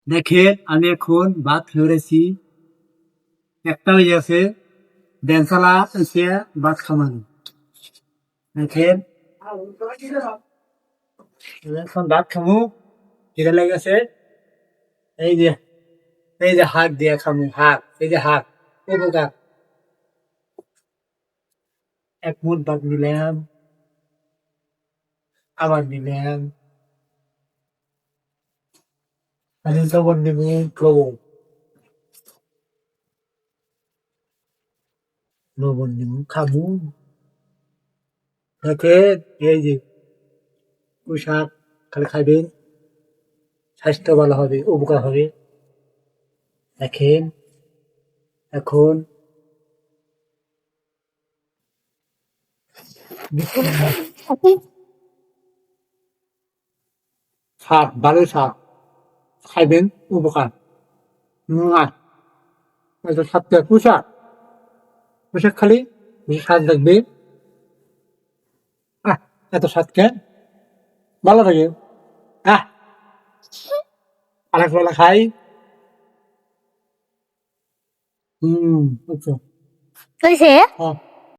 দেখেন আমি এখন ভাত খেয়েছি, একটা হয়ে গেছে, বেনসালা এসে ভাত খামানি। দেখেন এখন ভাত খামু, খিদে লেগেছে। এই যে এই যে হাত দিয়ে খামু, হাত, এই যে হাত, এই বোকা। এক মুঠ ভাত নিলাম, আবার নিলাম, আমি লবণ দিব, লবণ লবণ দিব, খামু। দেখেন এই যে পোশাক খালি খাইবেন, স্বাস্থ্য ভালো হবে, উপকার হবে। দেখেন এখন শাক, ভালো শাক খাইবেন, উপকার। আর এটা সাথে পোশাক, পোশাক খালি বেশি স্বাদ লাগবে। আহ, এত স্বাদ কেন? ভালো লাগে। আহ, আরেক বেলা খাই। আচ্ছা। কইছে হ্যাঁ।